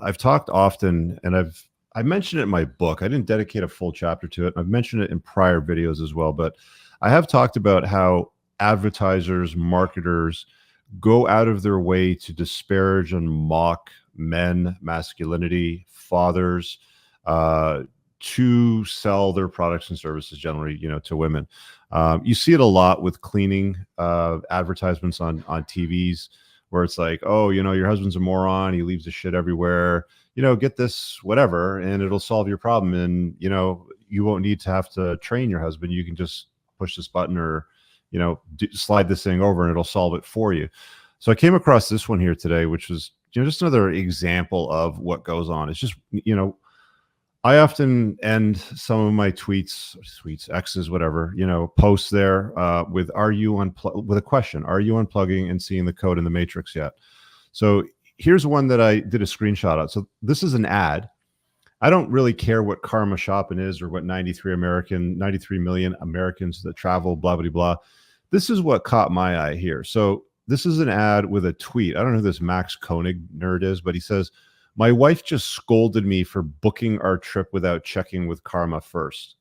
I've talked often, and I mentioned it in my book. I didn't dedicate a full chapter to it. I've mentioned it in prior videos as well, but I have talked about how advertisers, marketers go out of their way to disparage and mock men, masculinity, fathers, to sell their products and services generally, to women. You see it a lot with cleaning advertisements on TVs, where it's like, oh, your husband's a moron. He leaves the shit everywhere. Get this, whatever, and it'll solve your problem. And, you won't need to have to train your husband. You can just push this button or, slide this thing over and it'll solve it for you. So I came across this one here today, which was, just another example of what goes on. It's just, I often end some of my tweets, X's, whatever, posts there with with a question: Are you unplugging and seeing the code in the matrix yet? So here's one that I did a screenshot of. So this is an ad. I don't really care what karma shopping is or what 93 million Americans that travel, blah, blah, blah. This is what caught my eye here. So this is an ad with a tweet. I don't know who this Max Koenig nerd is, but he says, "My wife just scolded me for booking our trip without checking with karma first."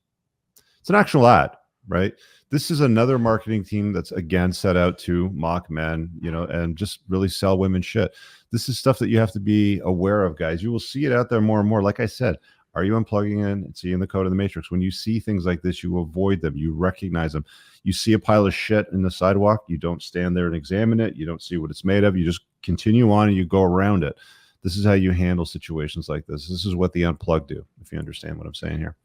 It's an actual ad, right? This is another marketing team that's, again, set out to mock men, and just really sell women shit. This is stuff that you have to be aware of, guys. You will see it out there more and more. Like I said, are you unplugging in and seeing the code of the matrix? When you see things like this, you avoid them. You recognize them. You see a pile of shit in the sidewalk. You don't stand there and examine it. You don't see what it's made of. You just continue on and you go around it. This is how you handle situations like this. This is what the Unplugged do, if you understand what I'm saying here.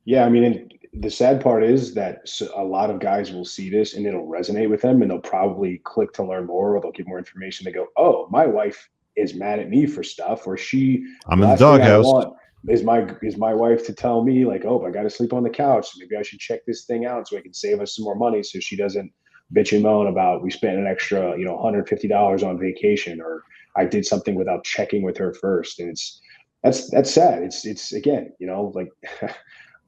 Yeah, I mean, and the sad part is that a lot of guys will see this and it'll resonate with them, and they'll probably click to learn more, or they'll get more information. They go, "Oh, my wife is mad at me for stuff," or I'm in the doghouse. Want is my wife to tell me, like, "Oh, I got to sleep on the couch. So maybe I should check this thing out so I can save us some more money, so she doesn't bitch and moan about we spent an extra, $150 on vacation, or I did something without checking with her first." And that's sad. It's again, like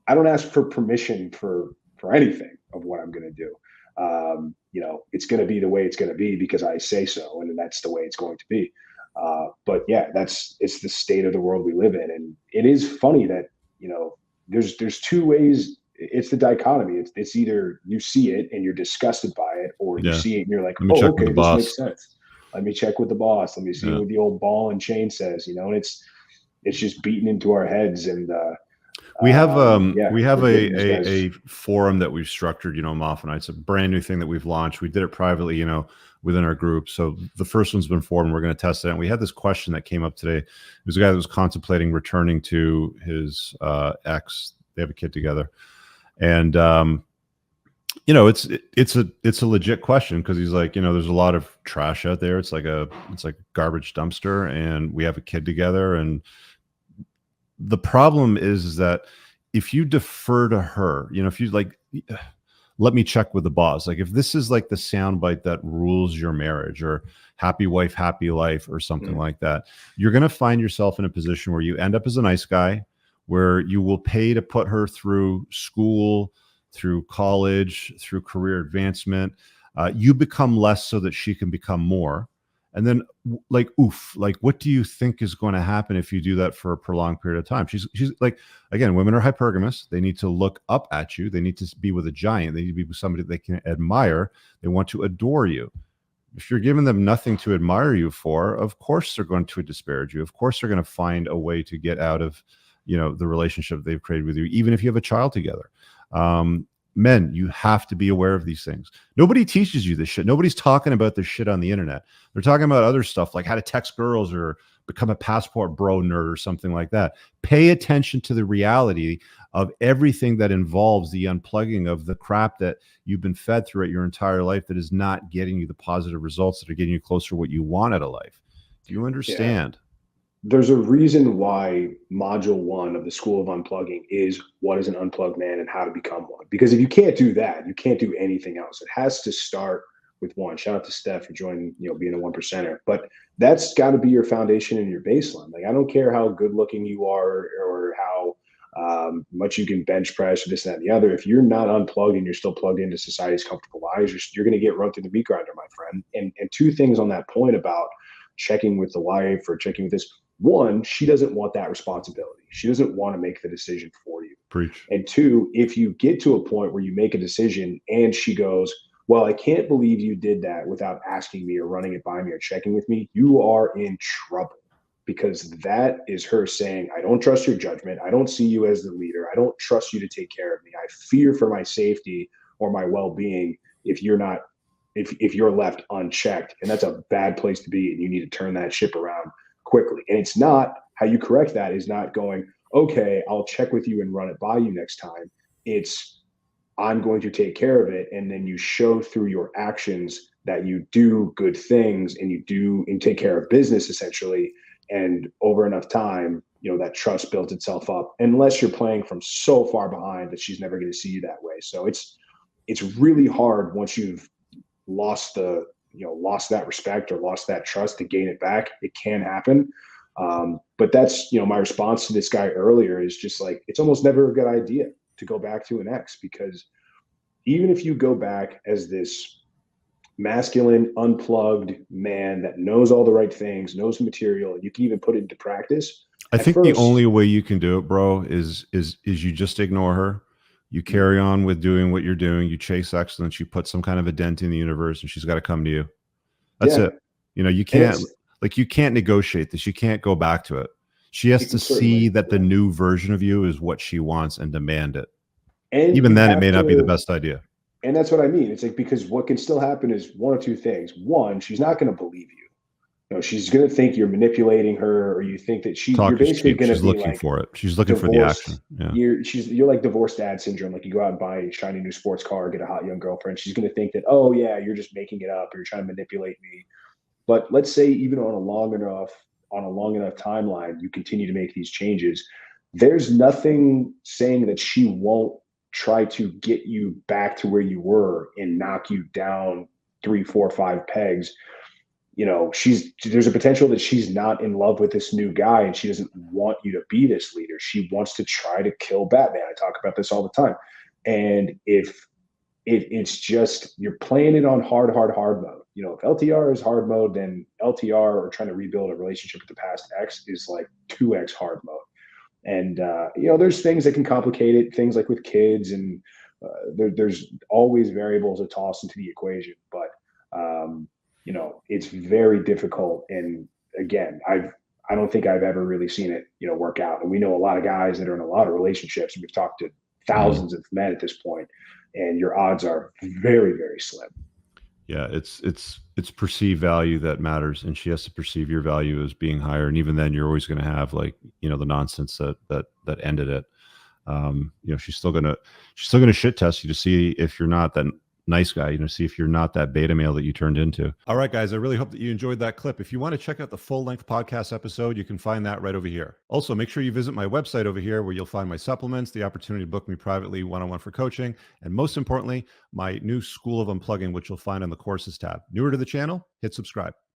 I don't ask for permission for anything of what I'm going to do. It's going to be the way it's going to be because I say so, and that's the way it's going to be. But yeah, it's the state of the world we live in, and it is funny that there's two ways. It's the dichotomy. It's either you see it and you're disgusted by it, or you see it and you're like, oh, okay, this makes sense. Let me check with the boss. Let me see what the old ball and chain says. And it's just beaten into our heads. And we have a forum that we've structured, Moff. It's a brand new thing that we've launched. We did it privately, within our group. So the first one's been formed. We're going to test it. And we had this question that came up today. It was a guy that was contemplating returning to his ex. They have a kid together. And, it's a legit question, because he's like, there's a lot of trash out there. It's like a garbage dumpster, and we have a kid together. And the problem is that if you defer to her, if you like, let me check with the boss. Like if this is like the soundbite that rules your marriage, or happy wife, happy life, or something like that, you're going to find yourself in a position where you end up as a nice guy, where you will pay to put her through school, through college, through career advancement. You become less so that she can become more. And then like, what do you think is going to happen if you do that for a prolonged period of time? She's like, again, women are hypergamous. They need to look up at you. They need to be with a giant. They need to be with somebody they can admire. They want to adore you. If you're giving them nothing to admire you for, of course they're going to disparage you. Of course they're going to find a way to get out of, the relationship they've created with you, even if you have a child together. Men, you have to be aware of these things. Nobody teaches you this shit. Nobody's talking about this shit on the internet. They're talking about other stuff, like how to text girls or become a passport bro nerd or something like that. Pay attention to the reality of everything that involves the unplugging of the crap that you've been fed throughout your entire life that is not getting you the positive results that are getting you closer to what you want out of life. Do you understand? Yeah. There's a reason why module 1 of the School of Unplugging is what is an unplugged man and how to become one. Because if you can't do that, you can't do anything else. It has to start with one. Shout out to Steph for joining, being a 1%er. But that's got to be your foundation and your baseline. Like, I don't care how good looking you are or how much you can bench press or this, that, and the other. If you're not unplugged and you're still plugged into society's comfortable lives, you're going to get run through the meat grinder, my friend. And two things on that point about checking with the wife or checking with this. one, she doesn't want that responsibility. She doesn't want to make the decision for you. Preach. And two, if you get to a point where you make a decision and she goes, well, I can't believe you did that without asking me or running it by me or checking with me, you are in trouble, because that is her saying, I don't trust your judgment. I don't see you as the leader. I don't trust you to take care of me. I fear for my safety or my well-being if you're not, if you're left unchecked. And that's a bad place to be. And you need to turn that ship around quickly. And it's not, how you correct that is not going, okay, I'll check with you and run it by you next time. It's, I'm going to take care of it. And then you show through your actions that you do good things and you do and take care of business essentially. And over enough time, that trust built itself up, unless you're playing from so far behind that she's never going to see you that way. So it's really hard once you've lost that respect or lost that trust to gain it back. It can happen. But that's, my response to this guy earlier is just like, it's almost never a good idea to go back to an ex, because even if you go back as this masculine, unplugged man that knows all the right things, knows the material, and you can even put it into practice. I think the only way you can do it, bro, is you just ignore her. You carry on with doing what you're doing. You chase excellence. You put some kind of a dent in the universe, and she's got to come to you. That's it. You can't negotiate this. You can't go back to it. She has to see that the new version of you is what she wants and demand it. And even then, it may not be the best idea. And that's what I mean. It's like, because what can still happen is one or two things. One, she's not going to believe you. She's going to think you're manipulating her, or you think that you're basically going to be looking for it. She's looking for the action. Yeah. You're like divorced dad syndrome. Like, you go out and buy a shiny new sports car, get a hot young girlfriend. She's going to think that, oh yeah, you're just making it up, or you're trying to manipulate me. But let's say even on a long enough timeline, you continue to make these changes. There's nothing saying that she won't try to get you back to where you were and knock you down 3, 4, 5 pegs. There's a potential that she's not in love with this new guy, and she doesn't want you to be this leader. She wants to try to kill Batman. I talk about this all the time. And if it's just, you're playing it on hard mode. If LTR is hard mode, then LTR, or trying to rebuild a relationship with the past ex, is like 2x hard mode. And, there's things that can complicate it, things like with kids, and there's always variables to toss into the equation. But, it's very difficult. And again, I don't think I've ever really seen it, work out. And we know a lot of guys that are in a lot of relationships. We've talked to thousands of men at this point, and your odds are very, very slim. Yeah, it's perceived value that matters, and she has to perceive your value as being higher. And even then, you're always going to have the nonsense that ended it. She's still gonna shit test you to see if you're not that nice guy, see if you're not that beta male that you turned into. All right, guys, I really hope that you enjoyed that clip. If you want to check out the full-length podcast episode, you can find that right over here. Also, make sure you visit my website over here, where you'll find my supplements, the opportunity to book me privately one-on-one for coaching, and most importantly, my new School of Unplugging, which you'll find on the courses tab. Newer to the channel, hit subscribe.